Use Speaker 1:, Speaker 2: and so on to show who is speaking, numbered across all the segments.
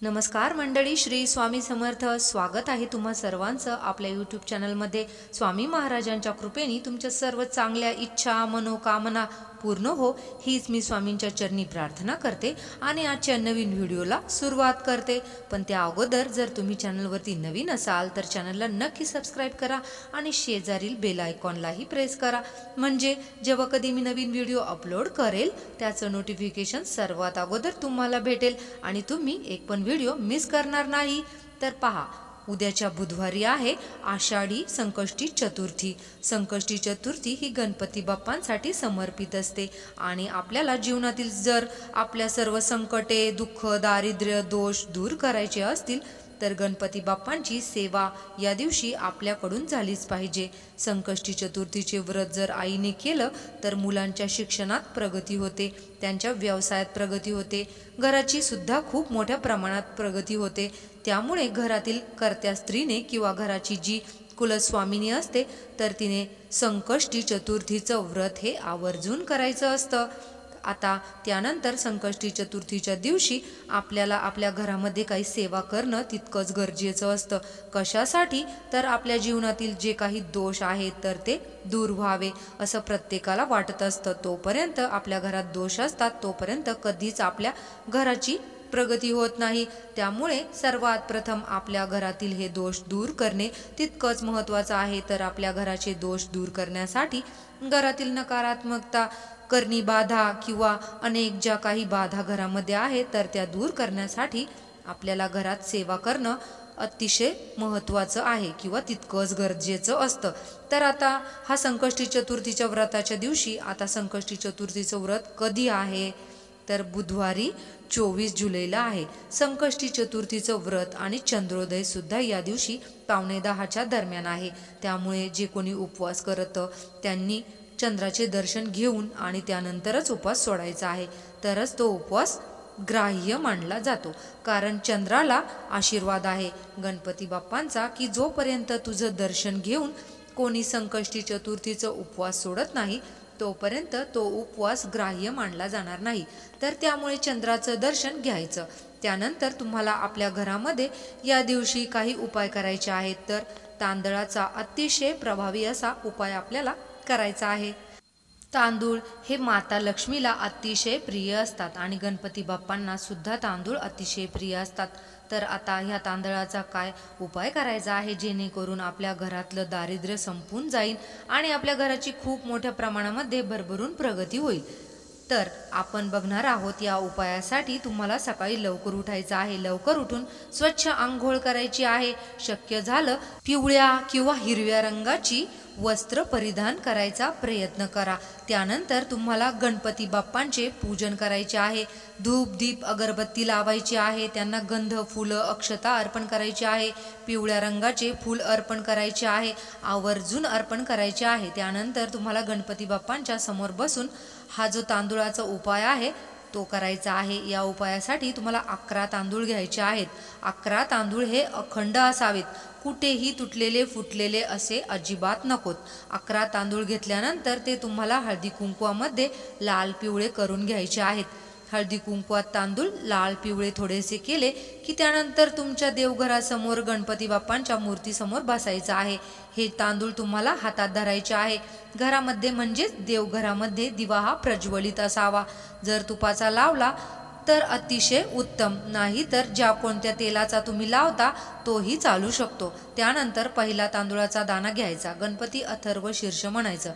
Speaker 1: नमस्कार मंडळी, श्री स्वामी समर्थ. स्वागत आहे तुम्हा सर्वांचं आपल्या यूट्यूब चॅनलमध्ये. स्वामी महाराजांच्या कृपेने तुमच्या सर्व चांगल्या इच्छा मनोकामना पूर्ण हो, हीच मी स्वामींच्या चरणी प्रार्थना करते आणि आजच्या नवीन व्हिडिओला सुरुवात करते. पण त्या अगोदर जर तुम्ही चॅनलवरती नवीन असाल तर चॅनलला नक्की सबस्क्राईब करा आणि शेजारील बेल आयकॉनलाही प्रेस करा, म्हणजे जेव्हा कधी मी नवीन व्हिडिओ अपलोड करेल त्याचं नोटिफिकेशन सर्वात अगोदर तुम्हाला भेटेल आणि तुम्ही एक पण व्हिडिओ मिस करणार नाही. तर पहा, उद्याच्या बुधवारी आहे आषाढी संकष्टी चतुर्थी. संकष्टी चतुर्थी ही गणपती बाप्पांसाठी समर्पित असते आणि आपल्याला जीवनातील जर आपल्या सर्व संकटे, दुःख, दारिद्र्य, दोष दूर करायचे असतील तर गणपती बाप्पांची सेवा या दिवशी आपल्याकडून झालीच पाहिजे. संकष्टी चतुर्थीचे व्रत जर आईने केलं तर मुलांच्या शिक्षणात प्रगती होते, त्यांच्या व्यवसायात प्रगती होते, घराची सुद्धा खूप मोठ्या प्रमाणात प्रगती होते. त्यामुळे घरातील कर्त्या स्त्रीने किंवा घराची जी कुलस्वामिनी असते तर तिने संकष्टी चतुर्थीचं व्रत हे आवर्जून करायचं असतं. आता त्यानंतर संकष्टी चतुर्थीच्या दिवशी आपल्याला आपल्या घरामध्ये काही सेवा करणं तितकंच गरजेचं असतं. कशासाठी? तर आपल्या जीवनातील जे काही दोष आहेत तर ते दूर व्हावे असं प्रत्येकाला वाटत असतं. तोपर्यंत आपल्या घरात दोष असतात तोपर्यंत कधीच आपल्या घराची प्रगती होत नाही. त्यामुळे सर्वात प्रथम आपल्या घरातील हे दोष दूर करणे तितकंच महत्त्वाचं आहे. तर आपल्या घराचे दोष दूर करण्यासाठी घरातील नकारात्मकता, करणी बाधा किंवा अनेक ज्या काही बाधा घरामध्ये आहेत तर त्या दूर करण्यासाठी आपल्याला घरात सेवा करणं अतिशय महत्त्वाचं आहे किंवा तितकंच गरजेचं असतं. तर आता हा संकष्टी चतुर्थीच्या व्रताच्या दिवशी, आता संकष्टी चतुर्थीचं व्रत कधी आहे तर बुधवारी 24 जुलैला आहे. संकष्टी चतुर्थीचं व्रत आणि चंद्रोदय सुद्धा या दिवशी 9:15च्या दरम्यान आहे. त्यामुळे जे कोणी उपवास करतं त्यांनी चंद्राचे दर्शन घेऊन आणि त्यानंतरच उपवास सोडायचा आहे, तरच तो उपवास ग्राह्य मानला जातो. कारण चंद्राला आशीर्वाद आहे गणपती बाप्पांचा की जोपर्यंत तुझं दर्शन घेऊन कोणी संकष्टी चतुर्थीचं उपवास सोडत नाही तोपर्यंत तो उपवास ग्राह्य मानला जाणार नाही. तर त्यामुळे चंद्राचं दर्शन घ्यायचं. त्यानंतर तुम्हाला आपल्या घरामध्ये या दिवशी काही उपाय करायचे आहेत. तर तांदळाचा अतिशय प्रभावी असा उपाय आपल्याला करायचा आहे. तांदूळ हे माता लक्ष्मीला अतिशय प्रिय असतात आणि गणपती बाप्पांना सुद्धा तांदूळ अतिशय प्रिय असतात. तर आता ह्या तांदळाचा काय उपाय करायचा आहे जेणेकरून आपल्या घरातलं दारिद्र्य संपून जाईल आणि आपल्या घराची खूप मोठ्या प्रमाणामध्ये भरभरून प्रगती होईल. तर आपण बघणार आहोत. या उपायासाठी तुम्हाला सकाळी लवकर उठायचं आहे. लवकर उठून स्वच्छ आंघोळ करायची आहे. शक्य झालं पिवळ्या किंवा हिरव्या रंगाची वस्त्र परिधान करायचा प्रयत्न करा. त्यानंतर तुम्हाला गणपती बाप्पांचे पूजन करायचे आहे. धूप दीप अगरबत्ती लावायची आहे. त्यांना गंध, फुलं, अक्षता अर्पण करायची आहे. पिवळ्या रंगाचे फूल अर्पण करायचे आहे, आवर्जून अर्पण करायचे आहे. त्यानंतर तुम्हाला गणपती बाप्पांच्या समोर बसून हा जो तांदूळाचा उपाय आहे तो करायचा आहे. या उपायासाठी तुम्हाला 11 तांदूळ घ्यायचे आहेत. 11 तांदूळ हे अखंड असावेत, कुठेही तुटलेले फुटलेले असे अजिबात नकोत. 11 तांदूळ घेतल्यानंतर ते तुम्हाला हळदी कुंकवामध्ये लाल पिवळे करून घ्यायचे आहेत. हळदी कुंकवात तांदूळ लाल पिवळे थोडेसे केले की त्यानंतर तुमच्या देवघरासमोर गणपती बाप्पांच्या मूर्तीसमोर बसायचं आहे. हे तांदूळ तुम्हाला हातात धरायचे आहे. घरामध्ये म्हणजेच देवघरामध्ये दिवा हा प्रज्वलित असावा. जर तुपाचा लावला तर अतिशय उत्तम, नाही तर ज्या कोणत्या तेलाचा तुम्ही लावता तोही चालू शकतो. त्यानंतर पहिला तांदूळाचा दाणा घ्यायचा, गणपती अथर्व शीर्ष म्हणायचं,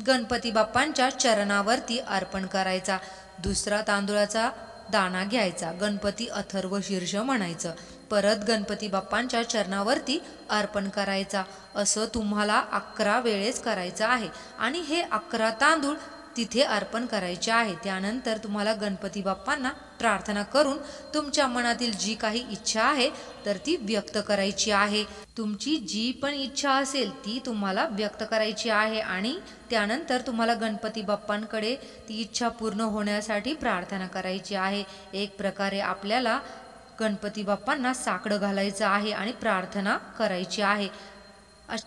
Speaker 1: गणपती बाप्पांच्या चरणावरती अर्पण करायचा. दुसरा तांदूळाचा दाणा घ्यायचा, गणपती अथर्व शीर्ष म्हणायचं, परत गणपती बाप्पांच्या चरणावरती अर्पण करायचा. असं तुम्हाला 11 वेळेस करायचं आहे आणि हे 11 तांदूळ तिथे अर्पण करायचे आहे. त्यानंतर तुम्हाला गणपती बाप्पांना प्रार्थना करून तुमच्या मनातील जी काही इच्छा आहे तर ती व्यक्त करायची आहे. तुमची जी पण इच्छा असेल ती तुम्हाला व्यक्त करायची आहे आणि त्यानंतर तुम्हाला गणपती बाप्पांकडे ती इच्छा पूर्ण होण्यासाठी प्रार्थना करायची आहे. एक प्रकारे आपल्याला गणपती बाप्पांना साकडं घालायचं आहे आणि प्रार्थना करायची आहे.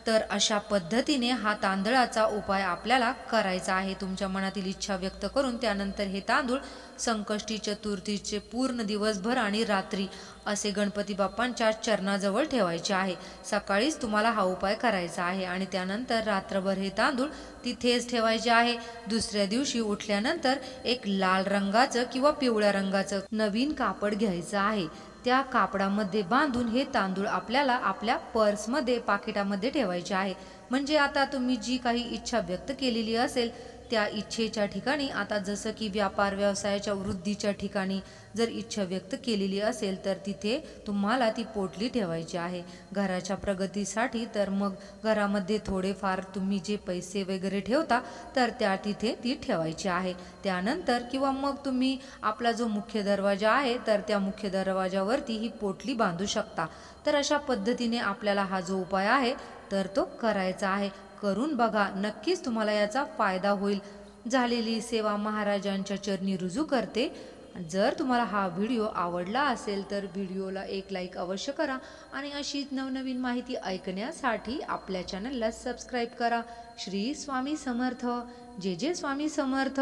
Speaker 1: तर अशा पद्धतीने हा तांदळाचा उपाय आपल्याला करायचा आहे. तुमच्या मनातील इच्छा व्यक्त करून त्यानंतर हे तांदूळ संकष्टी चतुर्थीचे पूर्ण दिवसभर आणि रात्री असे गणपती बाप्पांच्या चरणाजवळ ठेवायचे आहे। सकाळीच तुम्हाला हा उपाय करायचा आहे आणि त्यानंतर रात्रभर हे तांदूळ तिथेच ठेवायचे आहे। दुसऱ्या दिवशी उठल्यानंतर एक लाल रंगाचं किंवा पिवळ्या रंगाचं नवीन कापड घ्यायचं आहे। त्या कापडामध्ये बांधून हे तांदूळ आपल्याला आपल्या पर्समध्ये पाकिटामध्ये ठेवायचे आहे। म्हणजे आता तुम्ही जी काही इच्छा व्यक्त केलेली असेल त्या इच्छेच्या ठिकाणी, आता जसं की व्यापार व्यवसायाच्या वृद्धीच्या ठिकाणी जर इच्छा व्यक्त केलेली असेल तर तिथे तुम्हाला ती पोटली ठेवायची आहे। घराच्या प्रगतीसाठी तर मग घरामध्ये थोडेफार तुम्ही जे पैसे वगैरे ठेवता तर त्या तिथे ती ठेवायची आहे। त्यानंतर किंवा मग तुम्ही आपला जो मुख्य दरवाजा आहे तर त्या मुख्य दरवाजावरती ही पोटली बांधू शकता। तर अशा पद्धतीने आपल्याला हा जो उपाय आहे तर तो करायचा आहे। करून बघा, नक्कीच तुम्हाला याचा फायदा होईल। झालेली सेवा महाराजांच्या चरणी रुजू करते। जर तुम्हाला हा व्हिडिओ आवडला असेल तर व्हिडिओला एक लाईक अवश्य करा आणि अशीच नवनवीन माहिती ऐकण्यासाठी आपल्या चॅनलला सबस्क्राईब करा। श्री स्वामी समर्थ। जय जय स्वामी समर्थ।